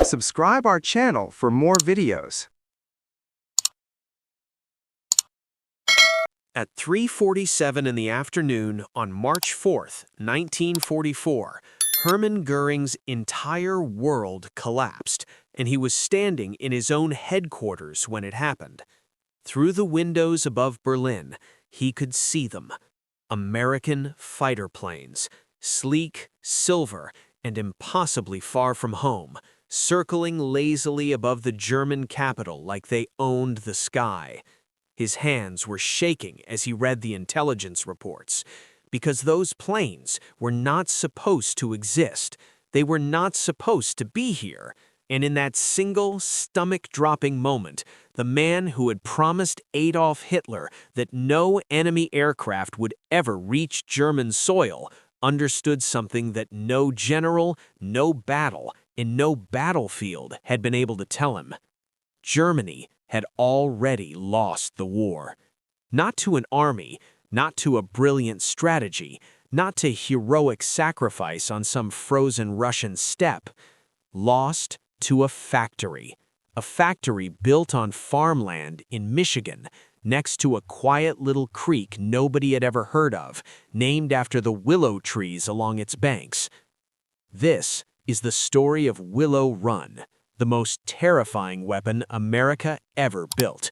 Subscribe our channel for more videos. At 3:47 in the afternoon on March 4th, 1944, Hermann Göring's entire world collapsed, and he was standing in his own headquarters when it happened. Through the windows above Berlin, he could see them. American fighter planes, sleek, silver, and impossibly far from home, circling lazily above the German capital like they owned the sky. His hands were shaking as he read the intelligence reports, because those planes were not supposed to exist. They were not supposed to be here. And in that single, stomach-dropping moment, the man who had promised Adolf Hitler that no enemy aircraft would ever reach German soil understood something that no general, no battle, and no battlefield had been able to tell him. Germany had already lost the war. Not to an army, not to a brilliant strategy, not to heroic sacrifice on some frozen Russian steppe. Lost to a factory built on farmland in Michigan, next to a quiet little creek nobody had ever heard of, named after the willow trees along its banks. This is the story of Willow Run, the most terrifying weapon America ever built,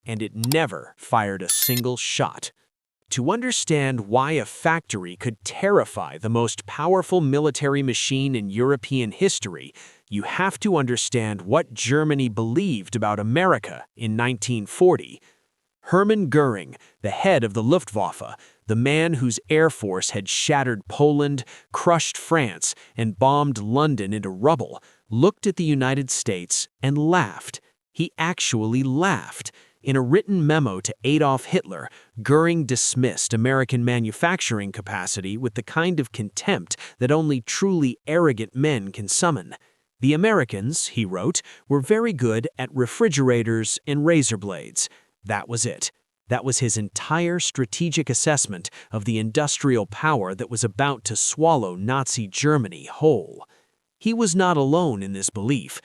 and it never fired a single shot. To understand why a factory could terrify the most powerful military machine in European history, you have to understand what Germany believed about America in 1940. Hermann Göring, the head of the Luftwaffe, the man whose air force had shattered Poland, crushed France, and bombed London into rubble, looked at the United States and laughed. He actually laughed. In a written memo to Adolf Hitler, Göring dismissed American manufacturing capacity with the kind of contempt that only truly arrogant men can summon. The Americans, he wrote, were very good at refrigerators and razor blades. That was it. That was his entire strategic assessment of the industrial power that was about to swallow Nazi Germany whole. He was not alone in this belief.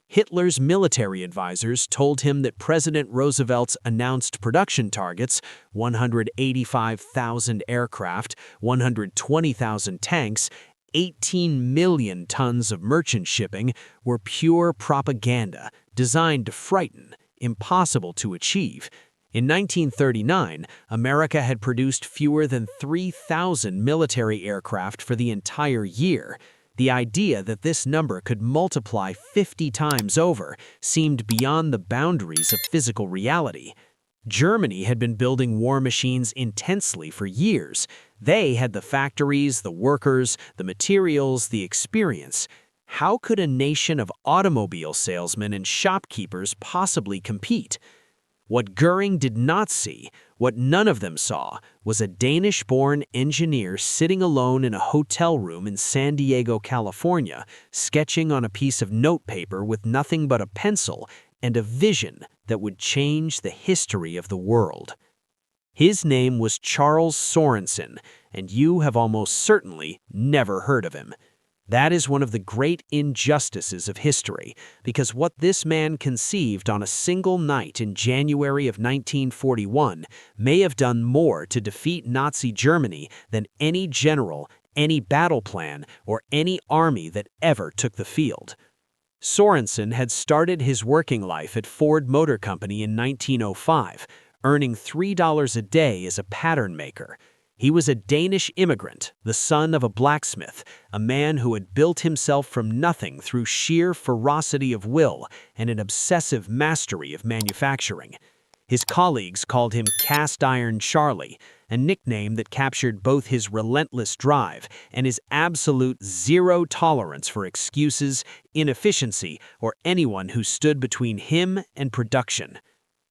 Hitler's military advisors told him that President Roosevelt's announced production targets, 185,000 aircraft, 120,000 tanks, 18 million tons of merchant shipping, were pure propaganda designed to frighten, impossible to achieve. In 1939, America had produced fewer than 3,000 military aircraft for the entire year. The idea that this number could multiply 50 times over seemed beyond the boundaries of physical reality. Germany had been building war machines intensely for years. They had the factories, the workers, the materials, the experience. How could a nation of automobile salesmen and shopkeepers possibly compete? What Göring did not see, what none of them saw, was a Danish-born engineer sitting alone in a hotel room in San Diego, California, sketching on a piece of notepaper with nothing but a pencil and a vision that would change the history of the world. His name was Charles Sorensen, and you have almost certainly never heard of him. That is one of the great injustices of history, because what this man conceived on a single night in January of 1941 may have done more to defeat Nazi Germany than any general, any battle plan, or any army that ever took the field. Sorensen had started his working life at Ford Motor Company in 1905, earning $3 a day as a pattern maker. He was a Danish immigrant, the son of a blacksmith, a man who had built himself from nothing through sheer ferocity of will and an obsessive mastery of manufacturing. His colleagues called him Cast Iron Charlie, a nickname that captured both his relentless drive and his absolute zero tolerance for excuses, inefficiency, or anyone who stood between him and production.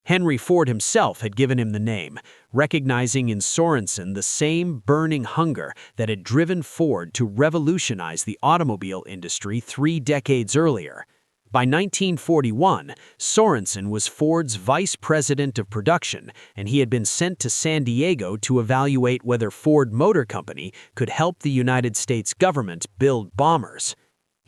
Henry Ford himself had given him the name, recognizing in Sorensen the same burning hunger that had driven Ford to revolutionize the automobile industry 3 decades earlier. By 1941, Sorensen was Ford's vice president of production, and he had been sent to San Diego to evaluate whether Ford Motor Company could help the United States government build bombers.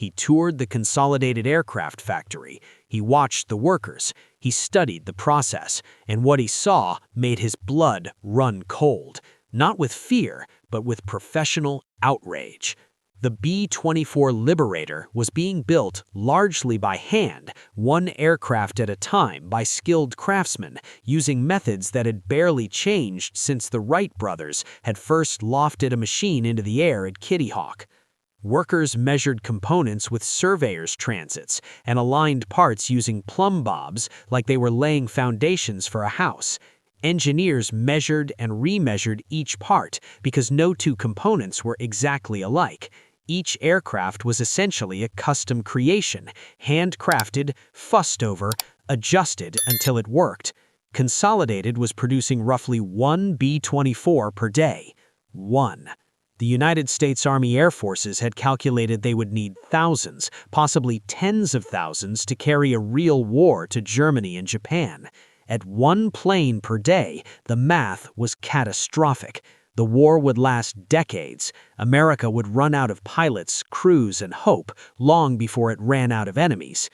He toured the Consolidated Aircraft Factory. He watched the workers. He studied the process, and what he saw made his blood run cold, not with fear, but with professional outrage. The B-24 Liberator was being built largely by hand, one aircraft at a time by skilled craftsmen, using methods that had barely changed since the Wright brothers had first lofted a machine into the air at Kitty Hawk. Workers measured components with surveyors' transits and aligned parts using plumb bobs like they were laying foundations for a house. Engineers measured and remeasured each part because no two components were exactly alike. Each aircraft was essentially a custom creation, handcrafted, fussed over, adjusted until it worked. Consolidated was producing roughly one B-24 per day. One. The United States Army Air Forces had calculated they would need thousands, possibly tens of thousands, to carry a real war to Germany and Japan. At one plane per day, the math was catastrophic. The war would last decades. America would run out of pilots, crews, and hope long before it ran out of enemies.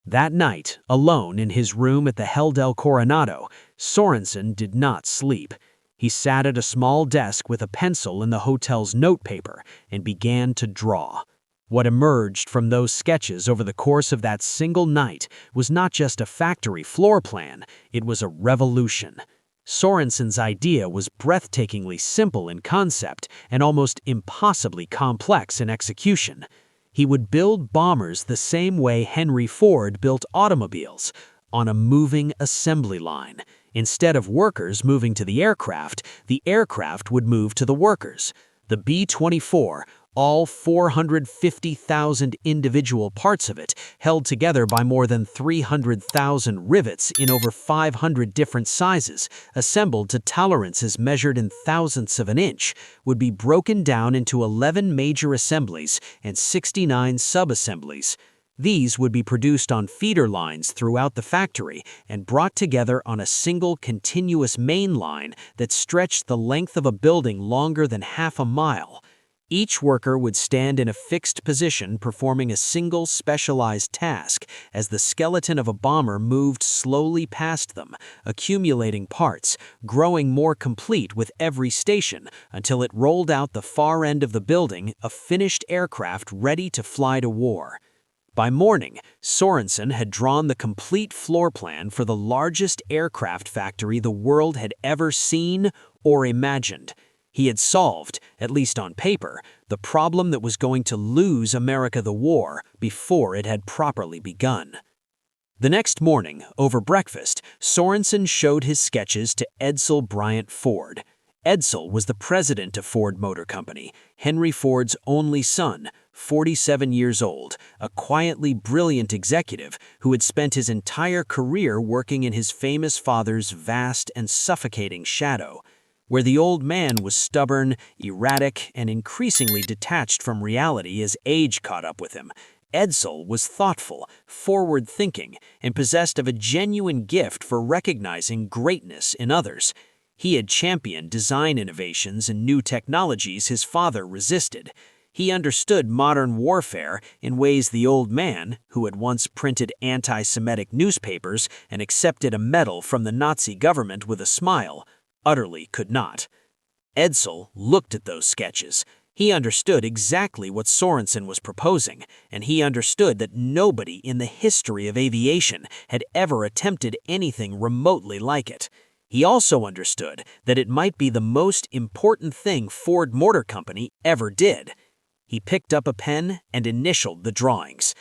That night, alone in his room at the Hotel Coronado, Sorensen did not sleep. He sat at a small desk with a pencil and the hotel's notepaper and began to draw. What emerged from those sketches over the course of that single night was not just a factory floor plan, it was a revolution. Sorensen's idea was breathtakingly simple in concept and almost impossibly complex in execution. He would build bombers the same way Henry Ford built automobiles, on a moving assembly line. Instead of workers moving to the aircraft would move to the workers. The B-24, all 450,000 individual parts of it, held together by more than 300,000 rivets in over 500 different sizes, assembled to tolerances measured in thousandths of an inch, would be broken down into 11 major assemblies and 69 sub-assemblies. These would be produced on feeder lines throughout the factory and brought together on a single continuous main line that stretched the length of a building longer than half a mile. Each worker would stand in a fixed position performing a single specialized task as the skeleton of a bomber moved slowly past them, accumulating parts, growing more complete with every station until it rolled out the far end of the building, a finished aircraft ready to fly to war. By morning, Sorensen had drawn the complete floor plan for the largest aircraft factory the world had ever seen or imagined. He had solved, at least on paper, the problem that was going to lose America the war before it had properly begun. The next morning, over breakfast, Sorensen showed his sketches to Edsel Bryant Ford. Edsel was the president of Ford Motor Company, Henry Ford's only son, 47 years old, a quietly brilliant executive who had spent his entire career working in his famous father's vast and suffocating shadow. Where the old man was stubborn, erratic, and increasingly detached from reality as age caught up with him, Edsel was thoughtful, forward-thinking, and possessed of a genuine gift for recognizing greatness in others. He had championed design innovations and new technologies his father resisted. He understood modern warfare in ways the old man, who had once printed anti-Semitic newspapers and accepted a medal from the Nazi government with a smile, utterly could not. Edsel looked at those sketches. He understood exactly what Sorensen was proposing, and he understood that nobody in the history of aviation had ever attempted anything remotely like it. He also understood that it might be the most important thing Ford Motor Company ever did. He picked up a pen and initialed the drawings.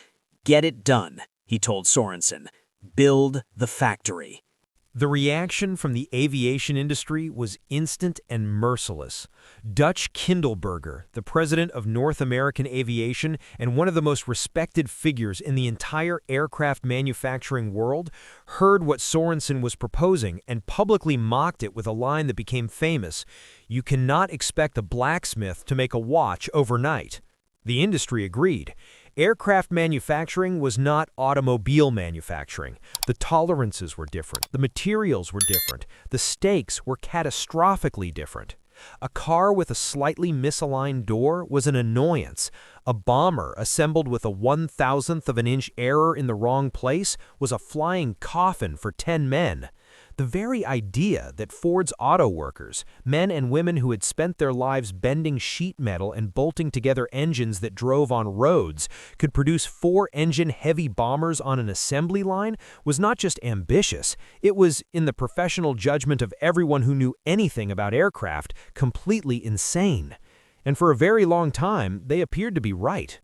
"Get it done," he told Sorensen. "Build the factory." The reaction from the aviation industry was instant and merciless. Dutch Kindleberger, the president of North American Aviation and one of the most respected figures in the entire aircraft manufacturing world, heard what Sorensen was proposing and publicly mocked it with a line that became famous: "You cannot expect a blacksmith to make a watch overnight." The industry agreed. Aircraft manufacturing was not automobile manufacturing. The tolerances were different. The materials were different. The stakes were catastrophically different. A car with a slightly misaligned door was an annoyance. A bomber assembled with a 1,000th of an inch error in the wrong place was a flying coffin for 10 men. The very idea that Ford's auto workers, men and women who had spent their lives bending sheet metal and bolting together engines that drove on roads, could produce 4-engine heavy bombers on an assembly line was not just ambitious, it was, in the professional judgment of everyone who knew anything about aircraft, completely insane. And for a very long time, they appeared to be right.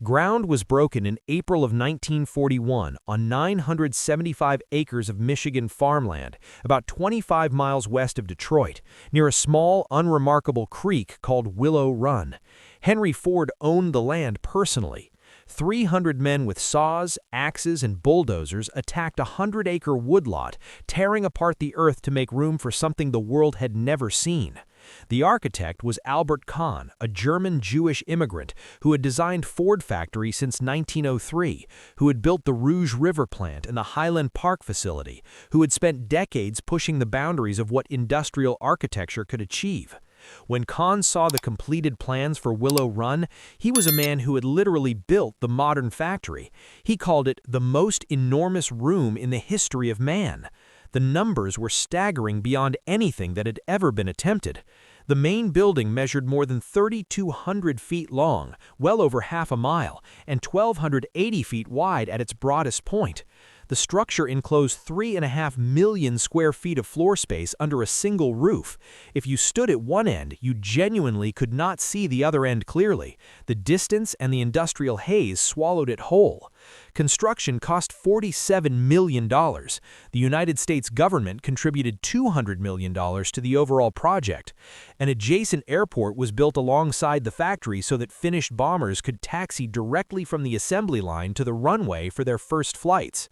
Ground was broken in April of 1941 on 975 acres of Michigan farmland, about 25 miles west of Detroit, near a small, unremarkable creek called Willow Run. Henry Ford owned the land personally. 300 men with saws, axes, and bulldozers attacked a 100-acre woodlot, tearing apart the earth to make room for something the world had never seen. The architect was Albert Kahn, a German Jewish immigrant who had designed Ford Factory since 1903, who had built the Rouge River plant and the Highland Park facility, who had spent decades pushing the boundaries of what industrial architecture could achieve. When Kahn saw the completed plans for Willow Run, he was a man who had literally built the modern factory. He called it the most enormous room in the history of man. The numbers were staggering beyond anything that had ever been attempted. The main building measured more than 3,200 feet long, well over half a mile, and 1,280 feet wide at its broadest point. The structure enclosed 3.5 million square feet of floor space under a single roof. If you stood at one end, you genuinely could not see the other end clearly. The distance and the industrial haze swallowed it whole. Construction cost $47 million. The United States government contributed $200 million to the overall project. An adjacent airport was built alongside the factory so that finished bombers could taxi directly from the assembly line to the runway for their first flights.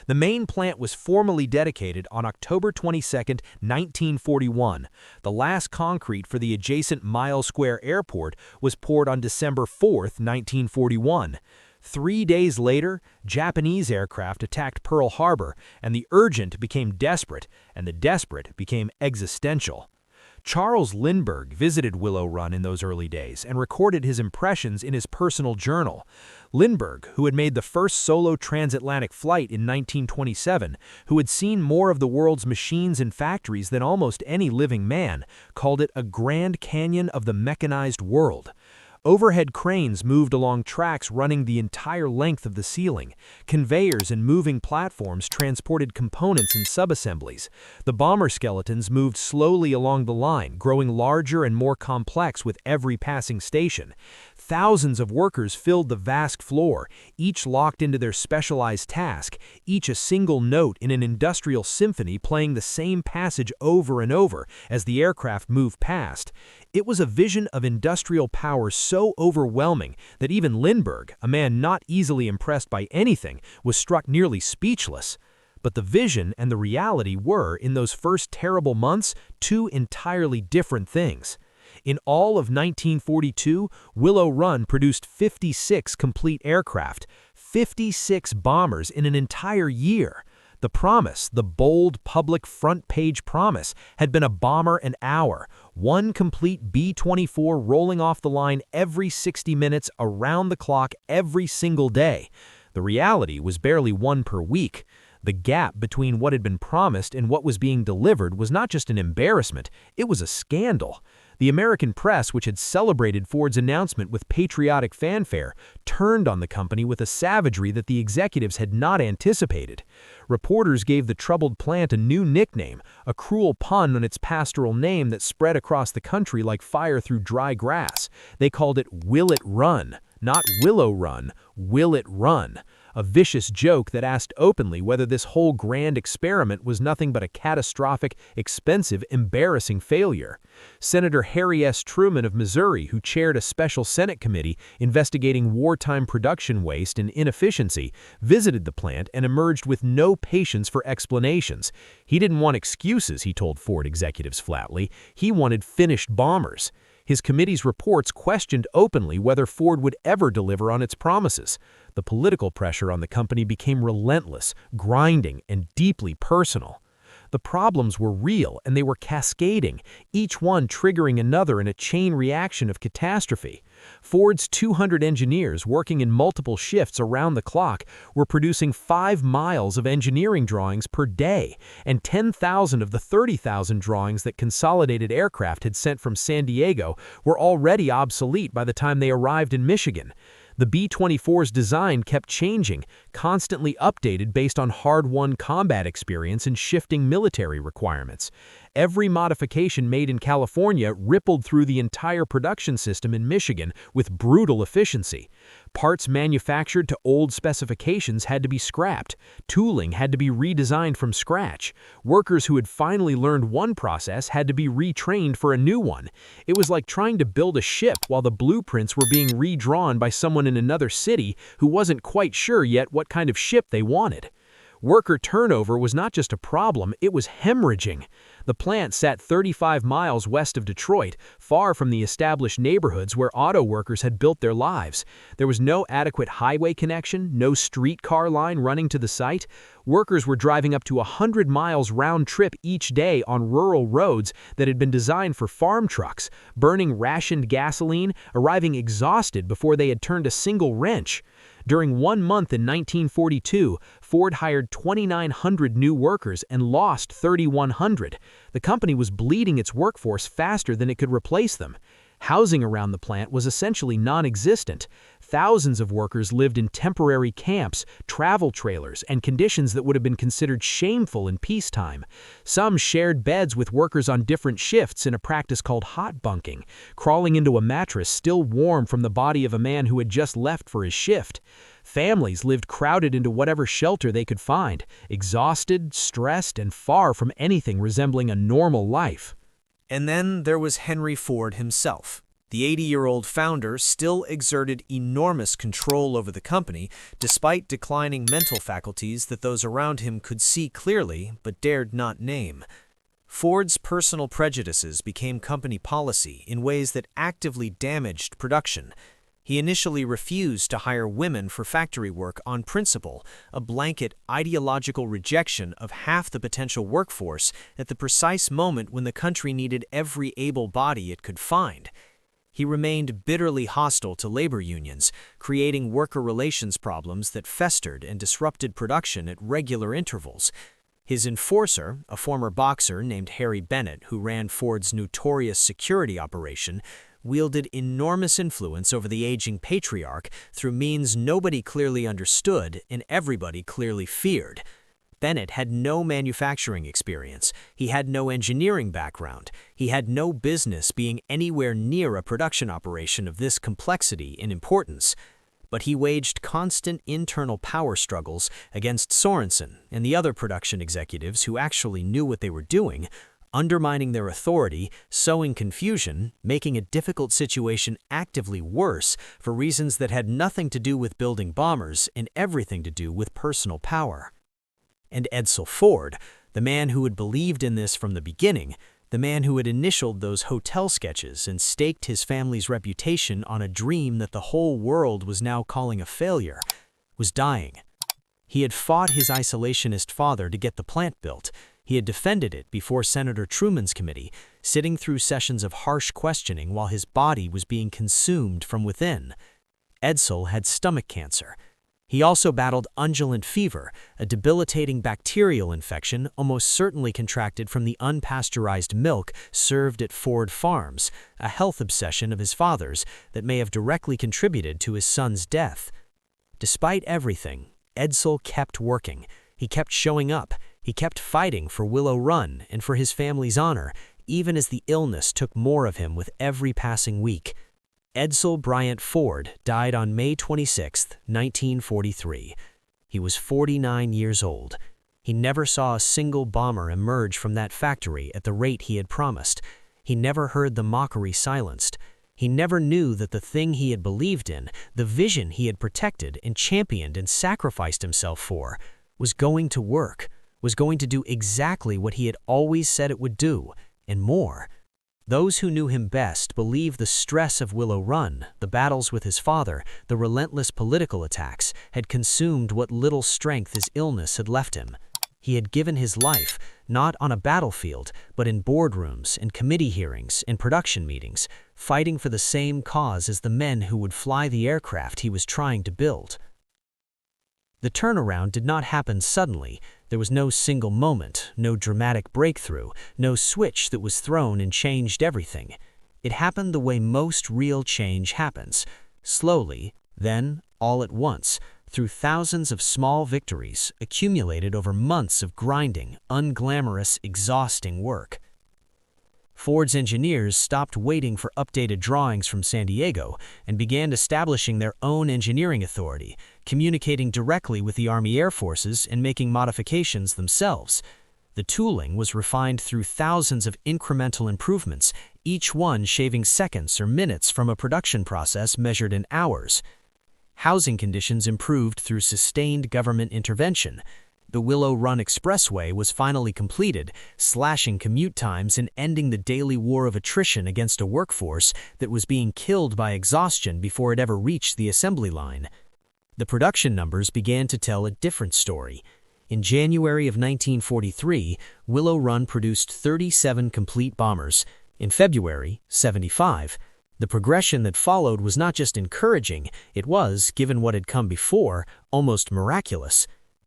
The main plant was formally dedicated on October 22, 1941. The last concrete for the adjacent Mile Square Airport was poured on December 4, 1941. 3 days later, Japanese aircraft attacked Pearl Harbor, and the urgent became desperate, and the desperate became existential. Charles Lindbergh visited Willow Run in those early days and recorded his impressions in his personal journal. Lindbergh, who had made the first solo transatlantic flight in 1927, who had seen more of the world's machines and factories than almost any living man, called it a Grand Canyon of the mechanized world. Overhead cranes moved along tracks running the entire length of the ceiling. Conveyors and moving platforms transported components and subassemblies. The bomber skeletons moved slowly along the line, growing larger and more complex with every passing station. Thousands of workers filled the vast floor, each locked into their specialized task, each a single note in an industrial symphony playing the same passage over and over as the aircraft moved past. It was a vision of industrial power so overwhelming that even Lindbergh, a man not easily impressed by anything, was struck nearly speechless. But the vision and the reality were, in those first terrible months, two entirely different things. In all of 1942, Willow Run produced 56 complete aircraft, 56 bombers in an entire year. The promise, the bold public front-page promise, had been a bomber an hour, one complete B-24 rolling off the line every 60 minutes around the clock every single day. The reality was barely one per week. The gap between what had been promised and what was being delivered was not just an embarrassment, it was a scandal. The American press, which had celebrated Ford's announcement with patriotic fanfare, turned on the company with a savagery that the executives had not anticipated. Reporters gave the troubled plant a new nickname, a cruel pun on its pastoral name that spread across the country like fire through dry grass. They called it Will It Run, not Willow Run, Will It Run. A vicious joke that asked openly whether this whole grand experiment was nothing but a catastrophic, expensive, embarrassing failure. Senator Harry S. Truman of Missouri, who chaired a special Senate committee investigating wartime production waste and inefficiency, visited the plant and emerged with no patience for explanations. He didn't want excuses, he told Ford executives flatly. He wanted finished bombers. His committee's reports questioned openly whether Ford would ever deliver on its promises. The political pressure on the company became relentless, grinding, and deeply personal. The problems were real, and they were cascading, each one triggering another in a chain reaction of catastrophe. Ford's 200 engineers working in multiple shifts around the clock were producing 5 miles of engineering drawings per day, and 10,000 of the 30,000 drawings that Consolidated Aircraft had sent from San Diego were already obsolete by the time they arrived in Michigan. The B-24's design kept changing, constantly updated based on hard-won combat experience and shifting military requirements. Every modification made in California rippled through the entire production system in Michigan with brutal efficiency. Parts manufactured to old specifications had to be scrapped. Tooling had to be redesigned from scratch. Workers who had finally learned one process had to be retrained for a new one. It was like trying to build a ship while the blueprints were being redrawn by someone in another city who wasn't quite sure yet what kind of ship they wanted. Worker turnover was not just a problem, it was hemorrhaging. The plant sat 35 miles west of Detroit, far from the established neighborhoods where auto workers had built their lives. There was no adequate highway connection, no streetcar line running to the site. Workers were driving up to 100 miles round trip each day on rural roads that had been designed for farm trucks, burning rationed gasoline, arriving exhausted before they had turned a single wrench. During 1 month in 1942, Ford hired 2,900 new workers and lost 3,100. The company was bleeding its workforce faster than it could replace them. Housing around the plant was essentially non-existent. Thousands of workers lived in temporary camps, travel trailers, and conditions that would have been considered shameful in peacetime. Some shared beds with workers on different shifts in a practice called hot bunking, crawling into a mattress still warm from the body of a man who had just left for his shift. Families lived crowded into whatever shelter they could find, exhausted, stressed, and far from anything resembling a normal life. And then there was Henry Ford himself. The 80-year-old founder still exerted enormous control over the company, despite declining mental faculties that those around him could see clearly but dared not name. Ford's personal prejudices became company policy in ways that actively damaged production. He initially refused to hire women for factory work on principle, a blanket ideological rejection of half the potential workforce at the precise moment when the country needed every able body it could find. He remained bitterly hostile to labor unions, creating worker relations problems that festered and disrupted production at regular intervals. His enforcer, a former boxer named Harry Bennett, who ran Ford's notorious security operation, wielded enormous influence over the aging patriarch through means nobody clearly understood and everybody clearly feared. Bennett had no manufacturing experience, he had no engineering background, he had no business being anywhere near a production operation of this complexity and importance. But he waged constant internal power struggles against Sorensen and the other production executives who actually knew what they were doing, undermining their authority, sowing confusion, making a difficult situation actively worse for reasons that had nothing to do with building bombers and everything to do with personal power. And Edsel Ford, the man who had believed in this from the beginning, the man who had initialed those hotel sketches and staked his family's reputation on a dream that the whole world was now calling a failure, was dying. He had fought his isolationist father to get the plant built. He had defended it before Senator Truman's committee, sitting through sessions of harsh questioning while his body was being consumed from within. Edsel had stomach cancer. He also battled undulant fever, a debilitating bacterial infection almost certainly contracted from the unpasteurized milk served at Ford Farms, a health obsession of his father's that may have directly contributed to his son's death. Despite everything, Edsel kept working. He kept showing up. He kept fighting for Willow Run and for his family's honor, even as the illness took more of him with every passing week. Edsel Bryant Ford died on May 26, 1943. He was 49 years old. He never saw a single bomber emerge from that factory at the rate he had promised. He never heard the mockery silenced. He never knew that the thing he had believed in, the vision he had protected and championed and sacrificed himself for, was going to work, was going to do exactly what he had always said it would do, and more. Those who knew him best believed the stress of Willow Run, the battles with his father, the relentless political attacks, had consumed what little strength his illness had left him. He had given his life, not on a battlefield, but in boardrooms, in committee hearings, in production meetings, fighting for the same cause as the men who would fly the aircraft he was trying to build. The turnaround did not happen suddenly. There was no single moment, no dramatic breakthrough, no switch that was thrown and changed everything. It happened the way most real change happens, slowly, then all at once, through thousands of small victories accumulated over months of grinding, unglamorous, exhausting work. Ford's engineers stopped waiting for updated drawings from San Diego and began establishing their own engineering authority, communicating directly with the Army Air Forces and making modifications themselves. The tooling was refined through thousands of incremental improvements, each one shaving seconds or minutes from a production process measured in hours. Housing conditions improved through sustained government intervention. The Willow Run Expressway was finally completed, slashing commute times and ending the daily war of attrition against a workforce that was being killed by exhaustion before it ever reached the assembly line. The production numbers began to tell a different story. In January of 1943, Willow Run produced 37 complete bombers. In February, 75. The progression that followed was not just encouraging, it was, given what had come before, almost miraculous.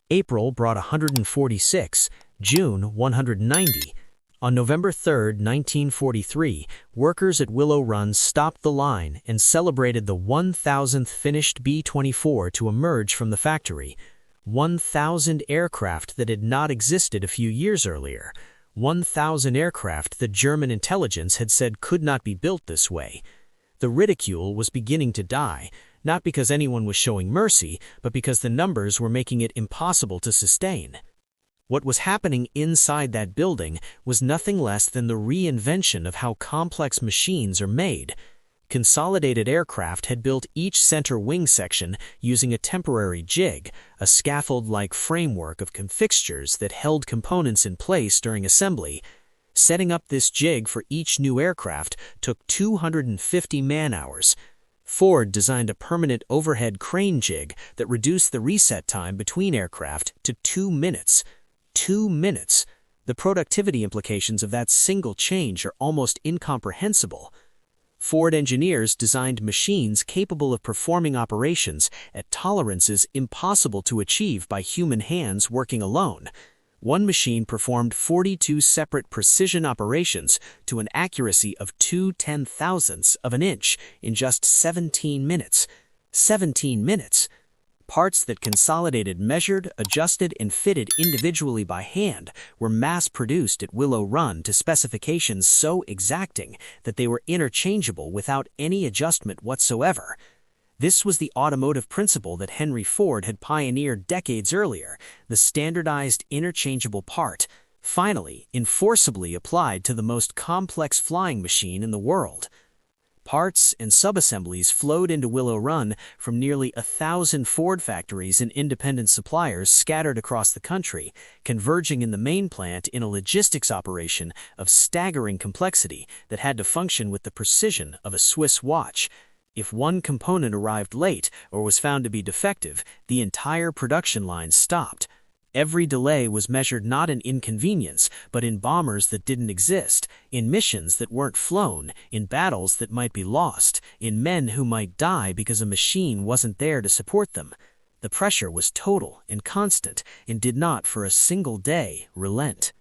April brought 146, June 190. On November 3, 1943, workers at Willow Run stopped the line and celebrated the 1,000th finished B-24 to emerge from the factory. 1,000 aircraft that had not existed a few years earlier. 1,000 aircraft that German intelligence had said could not be built this way. The ridicule was beginning to die, not because anyone was showing mercy, but because the numbers were making it impossible to sustain. What was happening inside that building was nothing less than the reinvention of how complex machines are made. Consolidated Aircraft had built each center wing section using a temporary jig, a scaffold-like framework of fixtures that held components in place during assembly. Setting up this jig for each new aircraft took 250 man-hours. Ford designed a permanent overhead crane jig that reduced the reset time between aircraft to 2 minutes. 2 minutes! The productivity implications of that single change are almost incomprehensible. Ford engineers designed machines capable of performing operations at tolerances impossible to achieve by human hands working alone. One machine performed 42 separate precision operations to an accuracy of 2/10,000ths of an inch in just 17 minutes. 17 minutes! Parts that Consolidated measured, adjusted, and fitted individually by hand were mass-produced at Willow Run to specifications so exacting that they were interchangeable without any adjustment whatsoever. This was the automotive principle that Henry Ford had pioneered decades earlier, the standardized interchangeable part, finally, enforceably applied to the most complex flying machine in the world. Parts and subassemblies flowed into Willow Run from nearly 1,000 Ford factories and independent suppliers scattered across the country, converging in the main plant in a logistics operation of staggering complexity that had to function with the precision of a Swiss watch. If one component arrived late or was found to be defective, the entire production line stopped. Every delay was measured not in inconvenience, but in bombers that didn't exist, in missions that weren't flown, in battles that might be lost, in men who might die because a machine wasn't there to support them. The pressure was total and constant and did not for a single day relent.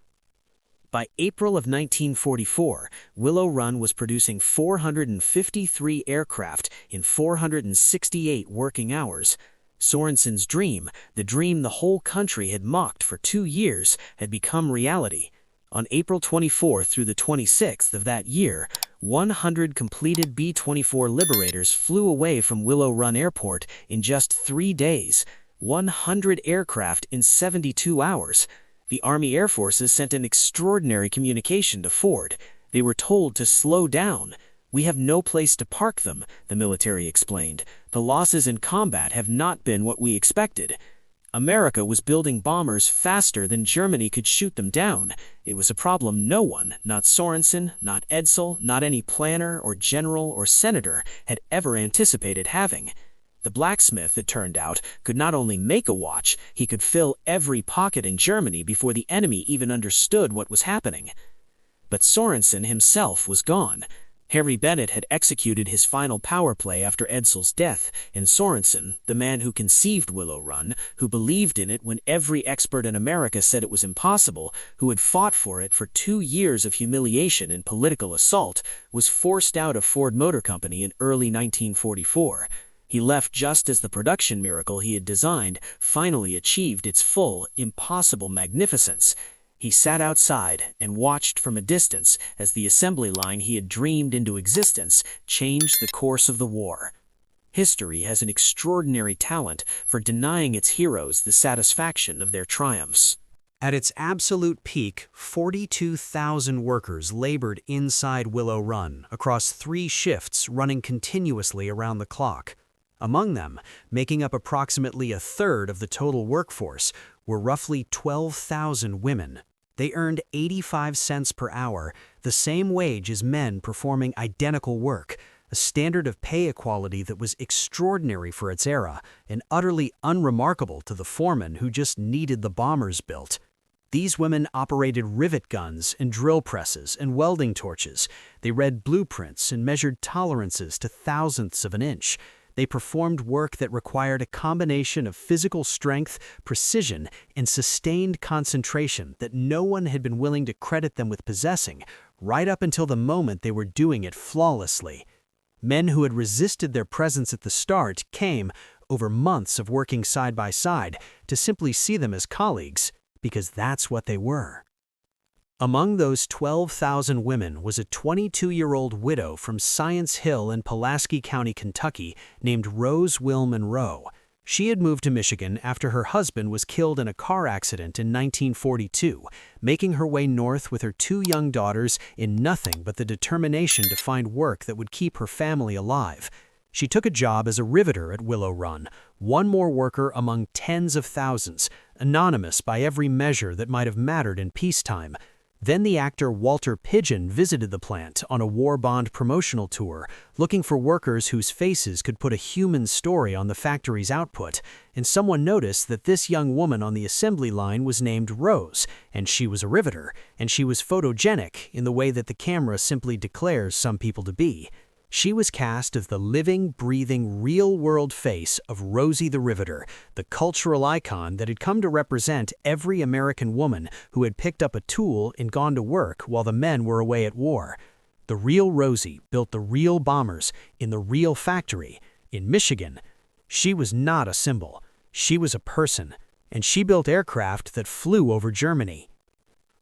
By April of 1944, Willow Run was producing 453 aircraft in 468 working hours. Sorensen's dream, the dream the whole country had mocked for 2 years, had become reality. On April 24th through the 26th of that year, 100 completed B-24 Liberators flew away from Willow Run Airport in just 3 days. 100 aircraft in 72 hours. The Army Air Forces sent an extraordinary communication to Ford. They were told to slow down. "We have no place to park them," the military explained. "The losses in combat have not been what we expected." America was building bombers faster than Germany could shoot them down. It was a problem no one, not Sorensen, not Edsel, not any planner or general or senator, had ever anticipated having. The blacksmith, it turned out, could not only make a watch, he could fill every pocket in Germany before the enemy even understood what was happening. But Sorensen himself was gone. Harry Bennett had executed his final power play after Edsel's death, and Sorensen, the man who conceived Willow Run, who believed in it when every expert in America said it was impossible, who had fought for it for 2 years of humiliation and political assault, was forced out of Ford Motor Company in early 1944. He left just as the production miracle he had designed finally achieved its full, impossible magnificence. He sat outside and watched from a distance as the assembly line he had dreamed into existence changed the course of the war. History has an extraordinary talent for denying its heroes the satisfaction of their triumphs. At its absolute peak, 42,000 workers labored inside Willow Run across 3 shifts running continuously around the clock. Among them, making up approximately a third of the total workforce, were roughly 12,000 women. They earned 85 cents per hour, the same wage as men performing identical work, a standard of pay equality that was extraordinary for its era and utterly unremarkable to the foreman who just needed the bombers built. These women operated rivet guns and drill presses and welding torches. They read blueprints and measured tolerances to thousandths of an inch. They performed work that required a combination of physical strength, precision, and sustained concentration that no one had been willing to credit them with possessing, right up until the moment they were doing it flawlessly. Men who had resisted their presence at the start came, over months of working side by side, to simply see them as colleagues, because that's what they were. Among those 12,000 women was a 22-year-old widow from Science Hill in Pulaski County, Kentucky, named Rose Will Monroe. She had moved to Michigan after her husband was killed in a car accident in 1942, making her way north with her 2 young daughters in nothing but the determination to find work that would keep her family alive. She took a job as a riveter at Willow Run, one more worker among tens of thousands, anonymous by every measure that might have mattered in peacetime. Then the actor Walter Pidgeon visited the plant on a war bond promotional tour, looking for workers whose faces could put a human story on the factory's output, and someone noticed that this young woman on the assembly line was named Rose, and she was a riveter, and she was photogenic in the way that the camera simply declares some people to be. She was cast as the living, breathing, real-world face of Rosie the Riveter, the cultural icon that had come to represent every American woman who had picked up a tool and gone to work while the men were away at war. The real Rosie built the real bombers in the real factory in Michigan. She was not a symbol. She was a person, and she built aircraft that flew over Germany.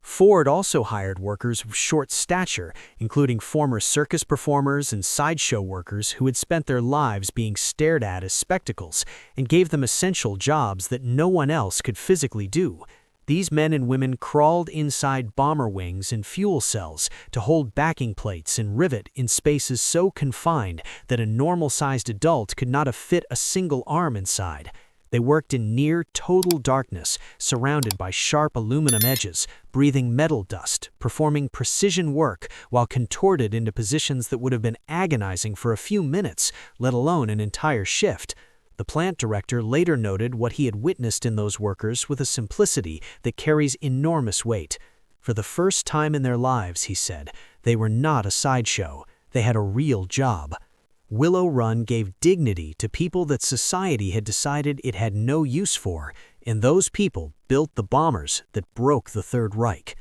Ford also hired workers of short stature, including former circus performers and sideshow workers who had spent their lives being stared at as spectacles, and gave them essential jobs that no one else could physically do. These men and women crawled inside bomber wings and fuel cells to hold backing plates and rivet in spaces so confined that a normal-sized adult could not have fit a single arm inside. They worked in near-total darkness, surrounded by sharp aluminum edges, breathing metal dust, performing precision work while contorted into positions that would have been agonizing for a few minutes, let alone an entire shift. The plant director later noted what he had witnessed in those workers with a simplicity that carries enormous weight. For the first time in their lives, he said, they were not a sideshow. They had a real job. Willow Run gave dignity to people that society had decided it had no use for, and those people built the bombers that broke the Third Reich.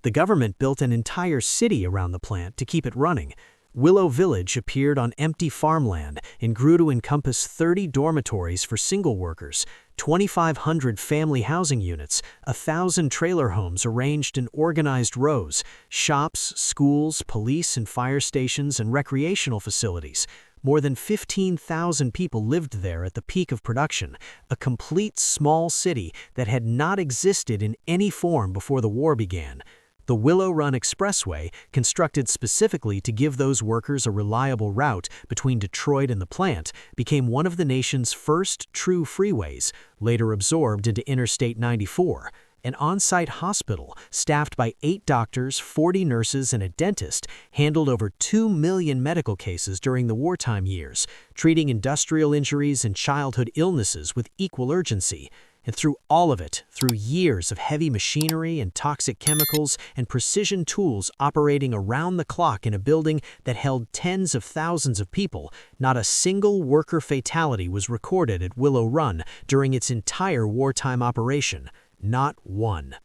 The government built an entire city around the plant to keep it running. Willow Village appeared on empty farmland and grew to encompass 30 dormitories for single workers, 2,500 family housing units, 1,000 trailer homes arranged in organized rows, shops, schools, police and fire stations, and recreational facilities. More than 15,000 people lived there at the peak of production, a complete small city that had not existed in any form before the war began. The Willow Run Expressway, constructed specifically to give those workers a reliable route between Detroit and the plant, became one of the nation's first true freeways, later absorbed into Interstate 94. An on-site hospital, staffed by 8 doctors, 40 nurses, and a dentist, handled over 2 million medical cases during the wartime years, treating industrial injuries and childhood illnesses with equal urgency. And through all of it, through years of heavy machinery and toxic chemicals and precision tools operating around the clock in a building that held tens of thousands of people, not a single worker fatality was recorded at Willow Run during its entire wartime operation. Not one.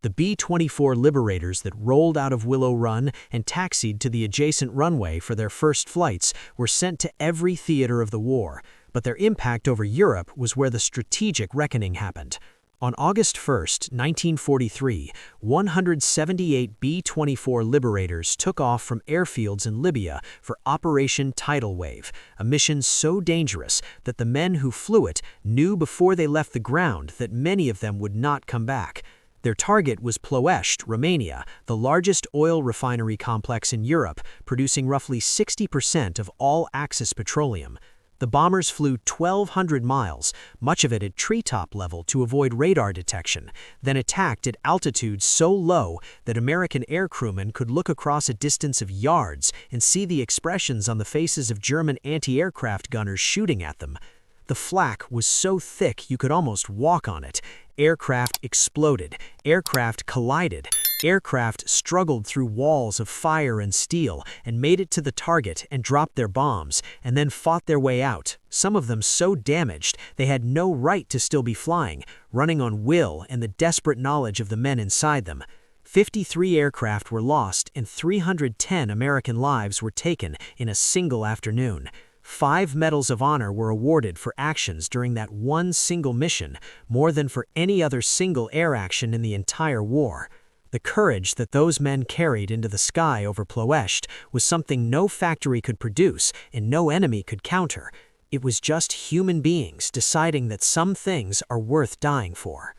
The B-24 Liberators that rolled out of Willow Run and taxied to the adjacent runway for their first flights were sent to every theater of the war, but their impact over Europe was where the strategic reckoning happened. On August 1, 1943, 178 B-24 Liberators took off from airfields in Libya for Operation Tidal Wave, a mission so dangerous that the men who flew it knew before they left the ground that many of them would not come back. Their target was Ploiești, Romania, the largest oil refinery complex in Europe, producing roughly 60% of all Axis petroleum. The bombers flew 1,200 miles, much of it at treetop level to avoid radar detection, then attacked at altitudes so low that American air crewmen could look across a distance of yards and see the expressions on the faces of German anti-aircraft gunners shooting at them. The flak was so thick you could almost walk on it. Aircraft exploded, aircraft collided, aircraft struggled through walls of fire and steel and made it to the target and dropped their bombs, and then fought their way out, some of them so damaged they had no right to still be flying, running on will and the desperate knowledge of the men inside them. 53 aircraft were lost and 310 American lives were taken in a single afternoon. 5 Medals of Honor were awarded for actions during that one single mission, more than for any other single air action in the entire war. The courage that those men carried into the sky over Ploiești was something no factory could produce and no enemy could counter. It was just human beings deciding that some things are worth dying for.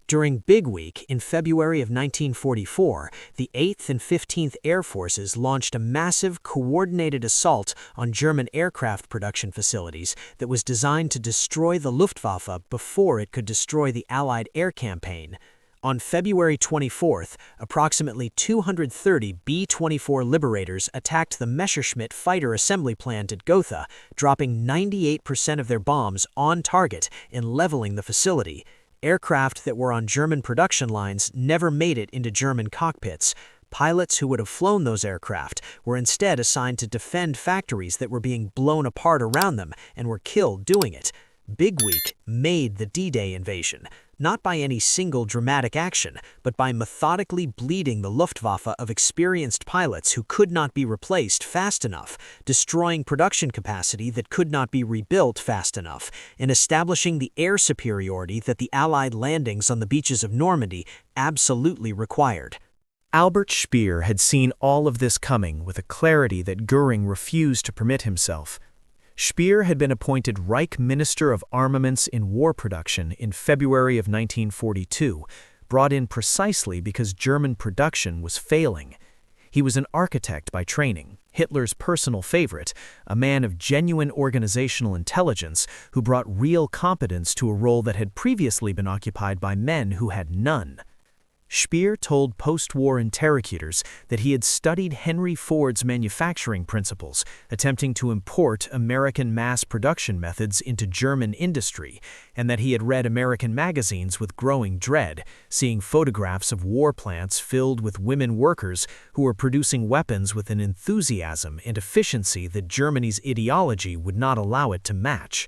During Big Week in February of 1944, the 8th and 15th Air Forces launched a massive, coordinated assault on German aircraft production facilities that was designed to destroy the Luftwaffe before it could destroy the Allied air campaign. On February 24th, approximately 230 B-24 Liberators attacked the Messerschmitt fighter assembly plant at Gotha, dropping 98% of their bombs on target and leveling the facility. Aircraft that were on German production lines never made it into German cockpits. Pilots who would have flown those aircraft were instead assigned to defend factories that were being blown apart around them and were killed doing it. Big Week made the D-Day invasion, not by any single dramatic action, but by methodically bleeding the Luftwaffe of experienced pilots who could not be replaced fast enough, destroying production capacity that could not be rebuilt fast enough, and establishing the air superiority that the Allied landings on the beaches of Normandy absolutely required. Albert Speer had seen all of this coming with a clarity that Göring refused to permit himself. Speer had been appointed Reich Minister of Armaments in War Production in February of 1942, brought in precisely because German production was failing. He was an architect by training, Hitler's personal favorite, a man of genuine organizational intelligence who brought real competence to a role that had previously been occupied by men who had none. Speer told post-war interlocutors that he had studied Henry Ford's manufacturing principles, attempting to import American mass production methods into German industry, and that he had read American magazines with growing dread, seeing photographs of war plants filled with women workers who were producing weapons with an enthusiasm and efficiency that Germany's ideology would not allow it to match.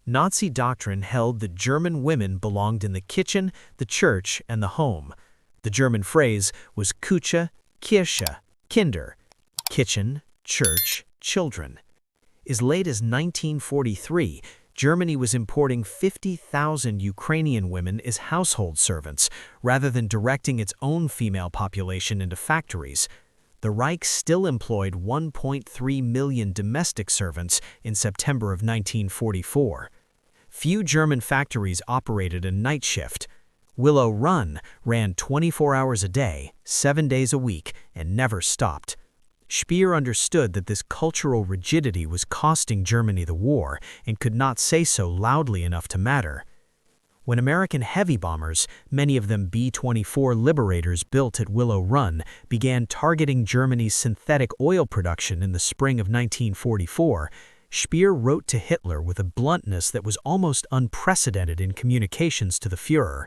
Nazi doctrine held that German women belonged in the kitchen, the church, and the home. The German phrase was Küche, Kirche, Kinder, kitchen, church, children. As late as 1943, Germany was importing 50,000 Ukrainian women as household servants, rather than directing its own female population into factories. The Reich still employed 1.3 million domestic servants in September of 1944. Few German factories operated a night shift. Willow Run ran 24 hours a day, 7 days a week, and never stopped. Speer understood that this cultural rigidity was costing Germany the war and could not say so loudly enough to matter. when American heavy bombers, many of them B-24 Liberators built at Willow Run, began targeting Germany's synthetic oil production in the spring of 1944, Speer wrote to Hitler with a bluntness that was almost unprecedented in communications to the Führer.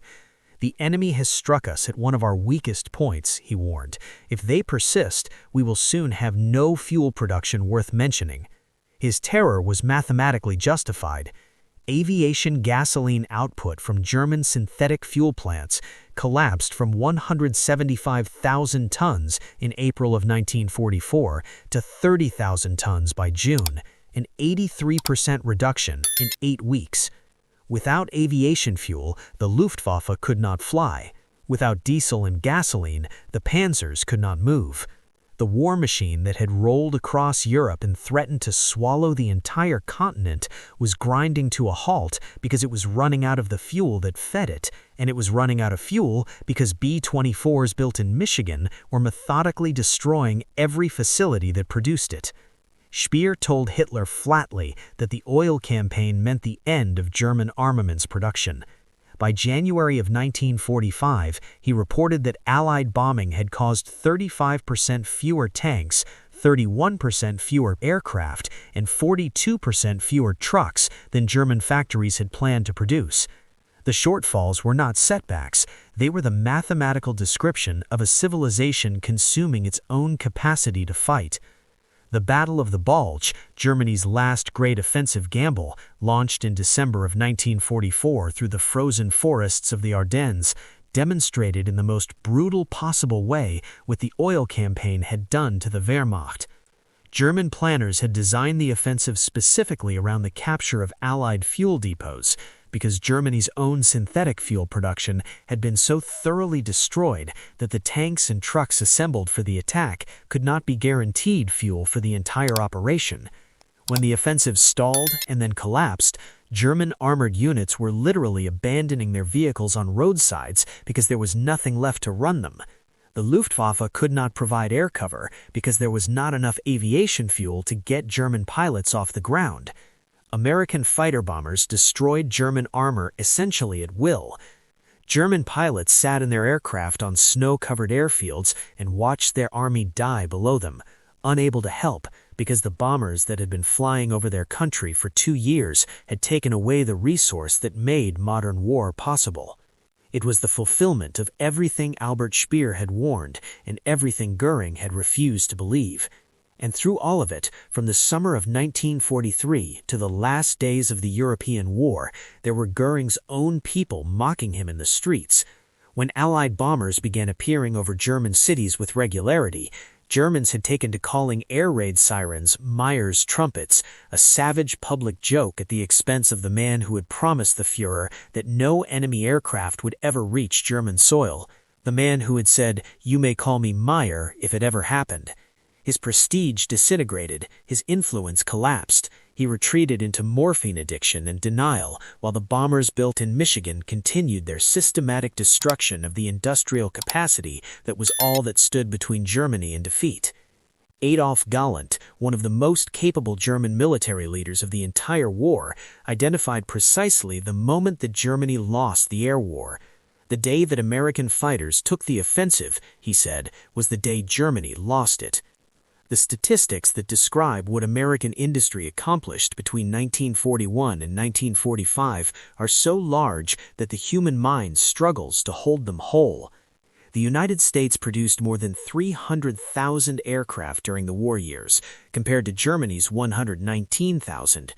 "The enemy has struck us at one of our weakest points," he warned. "If they persist, we will soon have no fuel production worth mentioning." His terror was mathematically justified. Aviation gasoline output from German synthetic fuel plants collapsed from 175,000 tons in April of 1944 to 30,000 tons by June, an 83% reduction in 8 weeks. Without aviation fuel, the Luftwaffe could not fly. Without diesel and gasoline, the panzers could not move. The war machine that had rolled across Europe and threatened to swallow the entire continent was grinding to a halt because it was running out of the fuel that fed it, and it was running out of fuel because B-24s built in Michigan were methodically destroying every facility that produced it. Speer told Hitler flatly that the oil campaign meant the end of German armaments production. By January of 1945, he reported that Allied bombing had caused 35% fewer tanks, 31% fewer aircraft, and 42% fewer trucks than German factories had planned to produce. The shortfalls were not setbacks, they were the mathematical description of a civilization consuming its own capacity to fight. The Battle of the Bulge, Germany's last great offensive gamble, launched in December of 1944 through the frozen forests of the Ardennes, demonstrated in the most brutal possible way what the oil campaign had done to the Wehrmacht. German planners had designed the offensive specifically around the capture of Allied fuel depots, because Germany's own synthetic fuel production had been so thoroughly destroyed that the tanks and trucks assembled for the attack could not be guaranteed fuel for the entire operation. When the offensive stalled and then collapsed, German armored units were literally abandoning their vehicles on roadsides because there was nothing left to run them. The Luftwaffe could not provide air cover because there was not enough aviation fuel to get German pilots off the ground. American fighter bombers destroyed German armor essentially at will. German pilots sat in their aircraft on snow-covered airfields and watched their army die below them, unable to help because the bombers that had been flying over their country for 2 years had taken away the resource that made modern war possible. It was the fulfillment of everything Albert Speer had warned and everything Göring had refused to believe. And through all of it, from the summer of 1943 to the last days of the European War, there were Göring's own people mocking him in the streets. When Allied bombers began appearing over German cities with regularity, Germans had taken to calling air raid sirens Meyer's trumpets, a savage public joke at the expense of the man who had promised the Führer that no enemy aircraft would ever reach German soil, the man who had said, "You may call me Meyer if it ever happened." His prestige disintegrated, his influence collapsed. He retreated into morphine addiction and denial, while the bombers built in Michigan continued their systematic destruction of the industrial capacity that was all that stood between Germany and defeat. Adolf Galland, one of the most capable German military leaders of the entire war, identified precisely the moment that Germany lost the air war. The day that American fighters took the offensive, he said, was the day Germany lost it. The statistics that describe what American industry accomplished between 1941 and 1945 are so large that the human mind struggles to hold them whole. The United States produced more than 300,000 aircraft during the war years, compared to Germany's 119,000.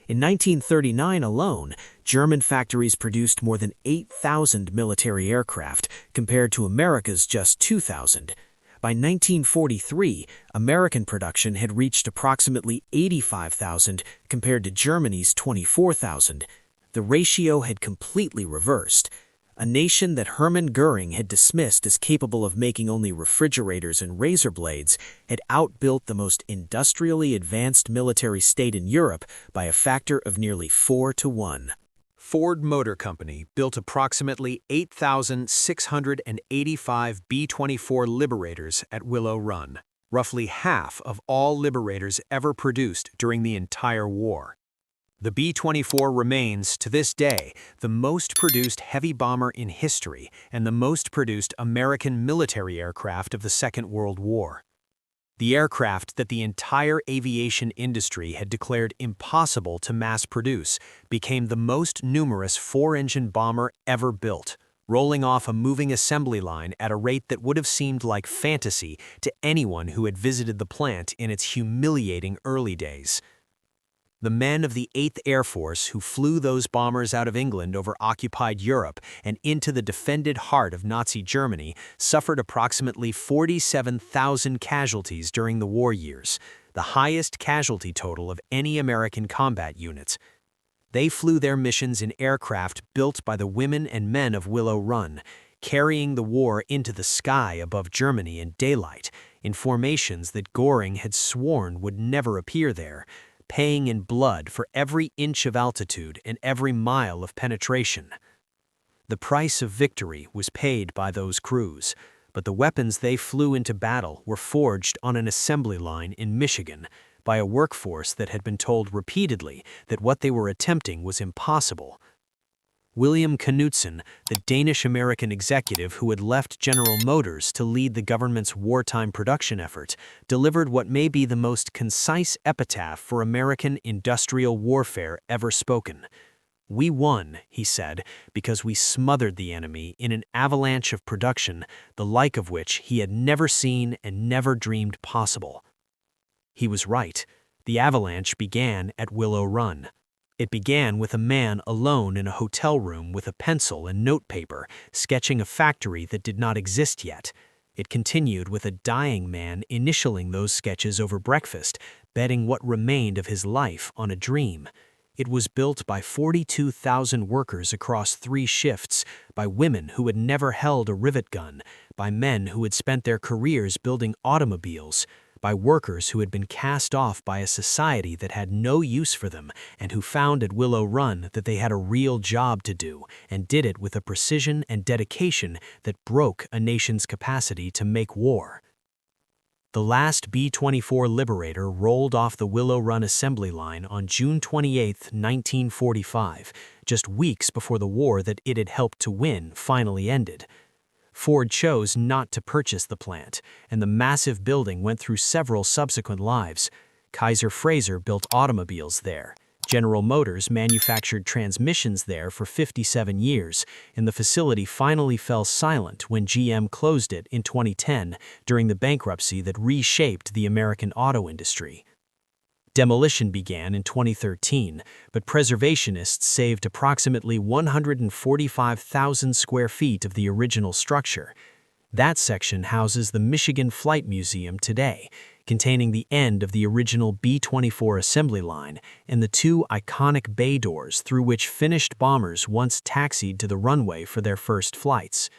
In 1939 alone, German factories produced more than 8,000 military aircraft, compared to America's just 2,000. By 1943, American production had reached approximately 85,000 compared to Germany's 24,000. The ratio had completely reversed. A nation that Hermann Göring had dismissed as capable of making only refrigerators and razor blades had outbuilt the most industrially advanced military state in Europe by a factor of nearly 4 to 1. Ford Motor Company built approximately 8,685 B-24 Liberators at Willow Run, roughly half of all Liberators ever produced during the entire war. The B-24 remains, to this day, the most produced heavy bomber in history and the most produced American military aircraft of the Second World War. The aircraft that the entire aviation industry had declared impossible to mass produce became the most numerous four-engine bomber ever built, rolling off a moving assembly line at a rate that would have seemed like fantasy to anyone who had visited the plant in its humiliating early days. The men of the 8th Air Force who flew those bombers out of England over occupied Europe and into the defended heart of Nazi Germany suffered approximately 47,000 casualties during the war years, the highest casualty total of any American combat units. They flew their missions in aircraft built by the women and men of Willow Run, carrying the war into the sky above Germany in daylight, in formations that Göring had sworn would never appear there, paying in blood for every inch of altitude and every mile of penetration. The price of victory was paid by those crews, but the weapons they flew into battle were forged on an assembly line in Michigan by a workforce that had been told repeatedly that what they were attempting was impossible. William Knudsen, the Danish-American executive who had left General Motors to lead the government's wartime production effort, delivered what may be the most concise epitaph for American industrial warfare ever spoken. "We won," he said, "because we smothered the enemy in an avalanche of production, the like of which he had never seen and never dreamed possible." He was right. The avalanche began at Willow Run. It began with a man alone in a hotel room with a pencil and notepaper, sketching a factory that did not exist yet. It continued with a dying man initialing those sketches over breakfast, betting what remained of his life on a dream. It was built by 42,000 workers across 3 shifts, by women who had never held a rivet gun, by men who had spent their careers building automobiles, by workers who had been cast off by a society that had no use for them and who found at Willow Run that they had a real job to do and did it with a precision and dedication that broke a nation's capacity to make war. The last B-24 Liberator rolled off the Willow Run assembly line on June 28, 1945, just weeks before the war that it had helped to win finally ended. Ford chose not to purchase the plant, and the massive building went through several subsequent lives. Kaiser Frazer built automobiles there. General Motors manufactured transmissions there for 57 years, and the facility finally fell silent when GM closed it in 2010 during the bankruptcy that reshaped the American auto industry. Demolition began in 2013, but preservationists saved approximately 145,000 square feet of the original structure. That section houses the Michigan Flight Museum today, containing the end of the original B-24 assembly line and the 2 iconic bay doors through which finished bombers once taxied to the runway for their first flights.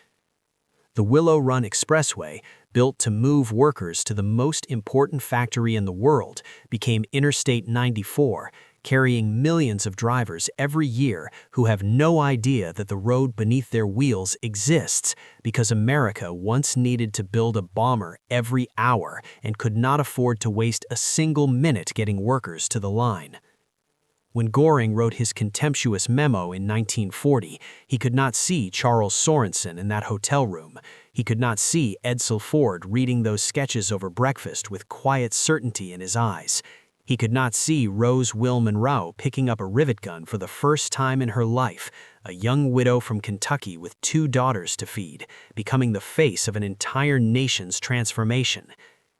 The Willow Run Expressway, built to move workers to the most important factory in the world, became Interstate 94, carrying millions of drivers every year who have no idea that the road beneath their wheels exists because America once needed to build a bomber every hour and could not afford to waste a single minute getting workers to the line. When Göring wrote his contemptuous memo in 1940, he could not see Charles Sorensen in that hotel room. He could not see Edsel Ford reading those sketches over breakfast with quiet certainty in his eyes. He could not see Rose Will Monroe picking up a rivet gun for the first time in her life, a young widow from Kentucky with 2 daughters to feed, becoming the face of an entire nation's transformation.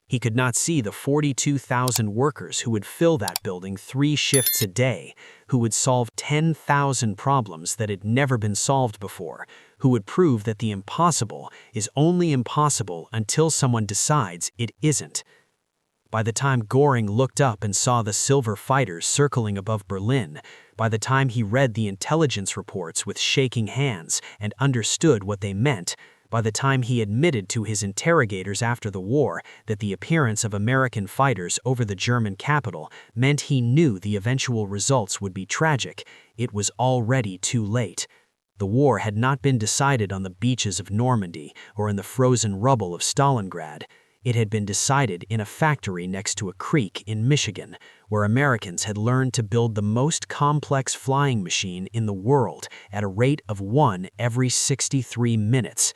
He could not see the 42,000 workers who would fill that building 3 shifts a day, who would solve 10,000 problems that had never been solved before, who would prove that the impossible is only impossible until someone decides it isn't. By the time Göring looked up and saw the silver fighters circling above Berlin, by the time he read the intelligence reports with shaking hands and understood what they meant, by the time he admitted to his interrogators after the war that the appearance of American fighters over the German capital meant he knew the eventual results would be tragic, it was already too late. The war had not been decided on the beaches of Normandy or in the frozen rubble of Stalingrad. It had been decided in a factory next to a creek in Michigan, where Americans had learned to build the most complex flying machine in the world at a rate of 1 every 63 minutes.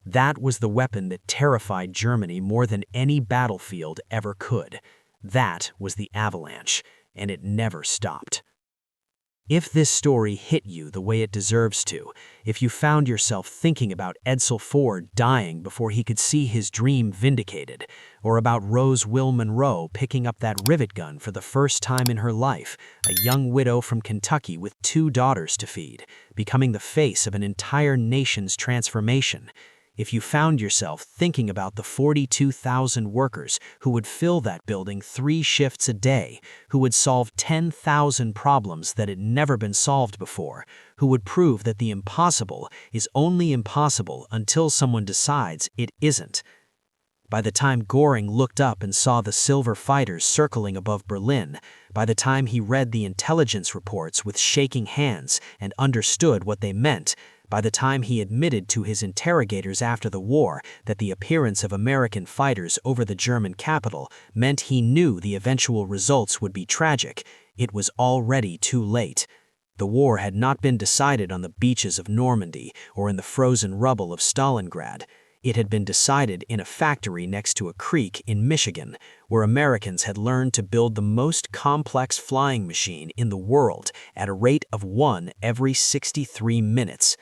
That was the weapon that terrified Germany more than any battlefield ever could. That was the avalanche, and it never stopped. If this story hit you the way it deserves to, if you found yourself thinking about Edsel Ford dying before he could see his dream vindicated, or about Rose Will Monroe picking up that rivet gun for the first time in her life, a young widow from Kentucky with 2 daughters to feed, becoming the face of an entire nation's transformation, if you found yourself thinking about the 42,000 workers who would fill that building 3 shifts a day, who would solve 10,000 problems that had never been solved before, who would prove that the impossible is only impossible until someone decides it isn't. By the time Göring looked up and saw the silver fighters circling above Berlin, by the time he read the intelligence reports with shaking hands and understood what they meant, by the time he admitted to his interrogators after the war that the appearance of American fighters over the German capital meant he knew the eventual results would be tragic, it was already too late. The war had not been decided on the beaches of Normandy or in the frozen rubble of Stalingrad. It had been decided in a factory next to a creek in Michigan, where Americans had learned to build the most complex flying machine in the world at a rate of 1 every 63 minutes.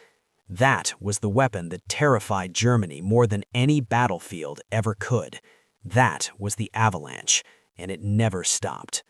That was the weapon that terrified Germany more than any battlefield ever could. That was the avalanche, and it never stopped.